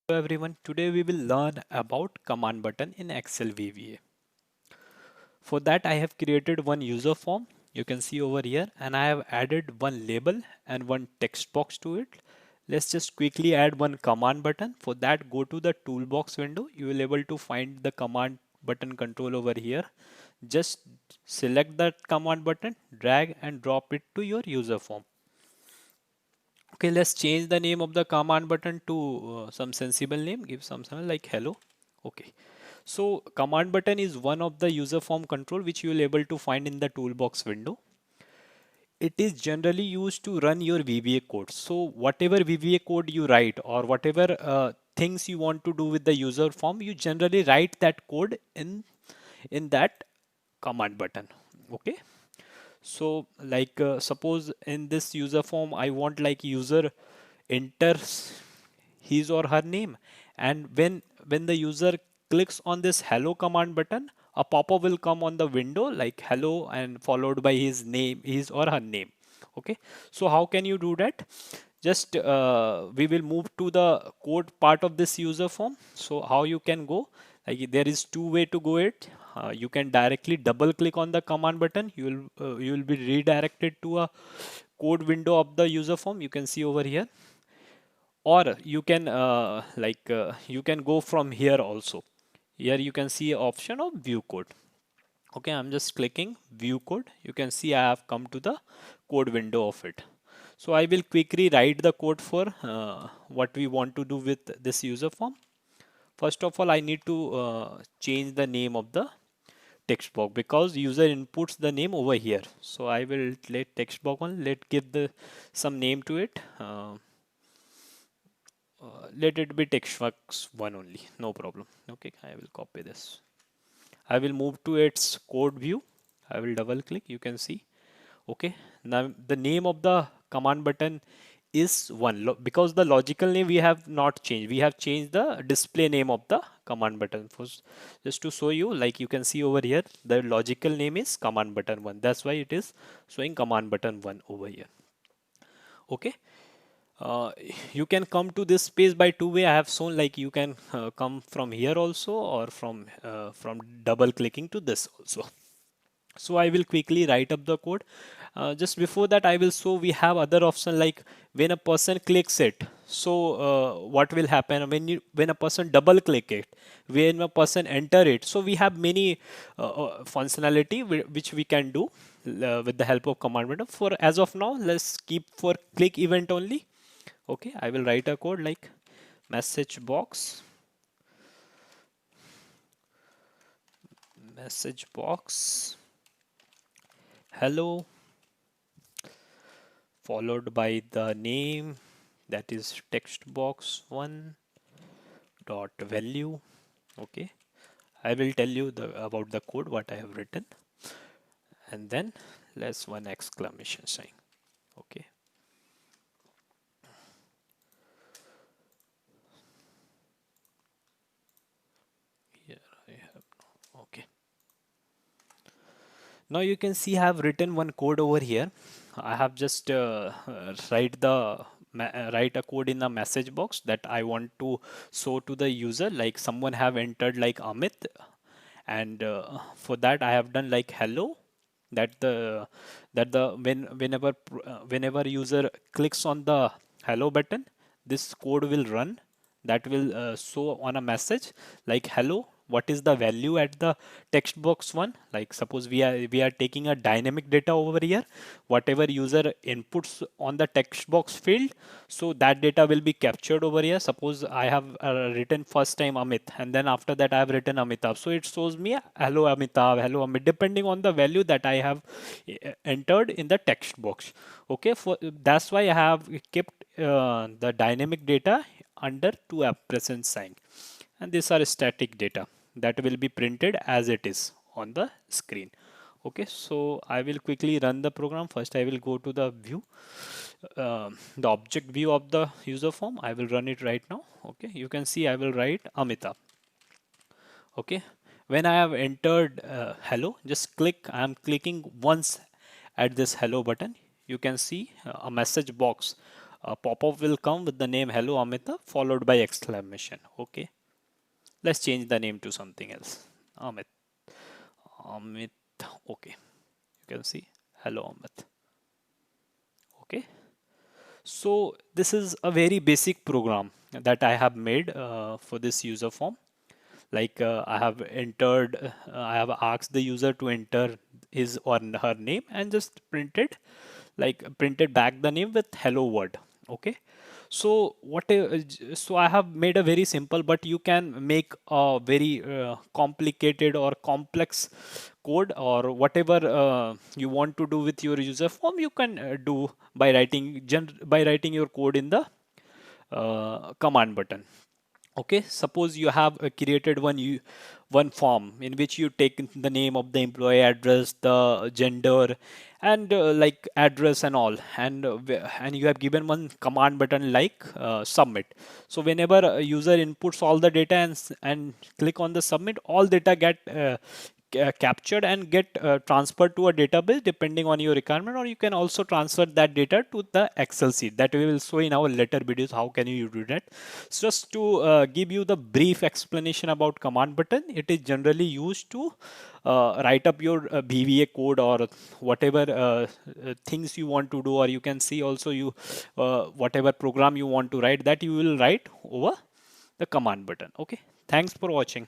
Hello everyone, today we will learn about command button in Excel VBA. For that I have created one user form, you can see over here, and I have added one label and one text box to it. Let's just quickly add one command button. For that, go to the toolbox window. You will able to find the command button control over here. Just select that command button, drag and drop it to your user form. Okay, let's change the name of the command button to some sensible name. Give something like hello. Okay. So command button is one of the user form control which you will able to find in the toolbox window. It is generally used to run your VBA code. So whatever VBA code you write or whatever things you want to do with the user form, you generally write that code in that command button. Okay. So like suppose in this user form, I want like user enters his or her name, and when the user clicks on this hello command button, a pop-up will come on the window like hello and followed by his name, his or her name. Okay, so how can you do that? Just we will move to the code part of this user form. So how you can go, like there is two way to go it. You can directly double click on the command button. You will be redirected to a code window of the user form. You can see over here, or you can you can go from here also. Here you can see option of view code. Okay, I'm just clicking view code. You can see I have come to the code window of it. So I will quickly write the code for what we want to do with this user form. First of all, I need to change the name of the text box because user inputs the name over here. So I will let text box one, let give the some name to it. Let it be textworks1 only, no problem. Okay, I will copy this. I will move to its code view. I will double click, you can see. Okay, now the name of the command button is one because the logical name we have not changed. We have changed the display name of the command button. First, just to show you, like you can see over here, the logical name is command button 1. That's why it is showing command button 1 over here. Okay, uh, you can come to this page by two way. I have shown like you can come from here also, or from double clicking to this also. So I will quickly write up the code. Just before that, I will show we have other option like when a person clicks it. So what will happen when a person double click it, when a person enter it. So we have many functionality which we can do with the help of command button. For as of now, let's keep for click event only. Okay, I will write a code like message box hello followed by the name, that is text box 1 dot value. Okay, I will tell you about the code what I have written, and then let's one exclamation sign. Okay, here I have. Okay, now you can see I have written one code over here. I have just write a code in the message box that I want to show to the user, like someone have entered like Amit, and for that I have done like hello, that the whenever user clicks on the hello button, this code will run. That will show on a message like hello, what is the value at the text box 1. Like suppose we are taking a dynamic data over here, whatever user inputs on the text box field, so that data will be captured over here. Suppose I have written first time Amit, and then after that I have written Amitabh, so it shows me hello Amitabh, hello Amit, depending on the value that I have entered in the text box. Okay, for that's why I have kept the dynamic data under to ampersand sign, and these are static data that will be printed as it is on the screen. Okay, so I will quickly run the program. First I will go to the view, the object view of the user form. I will run it right now. Okay, you can see I will write Amitabh. Okay, when I have entered hello, just click. I am clicking once at this hello button. You can see a message box a pop-up will come with the name hello Amita followed by exclamation. Okay, let's change the name to something else. Amit. Okay, you can see hello Amit. Okay, so this is a very basic program that I have made for this user form. Like I have entered, I have asked the user to enter his or her name and just printed back the name with hello word. Okay, so so I have made a very simple, but you can make a very complicated or complex code, or whatever you want to do with your user form you can do by writing your code in the command button. Okay, suppose you have created one form in which you take the name of the employee, address, the gender, and like address and all, and you have given one command button like submit. So whenever a user inputs all the data and click on the submit, all data get captured and get transferred to a database depending on your requirement, or you can also transfer that data to the Excel sheet that we will show in our later videos. How can you do that? So just to give you the brief explanation about command button, it is generally used to write up your VBA code or whatever things you want to do, or you can see also you whatever program you want to write, that you will write over the command button. Okay, thanks for watching.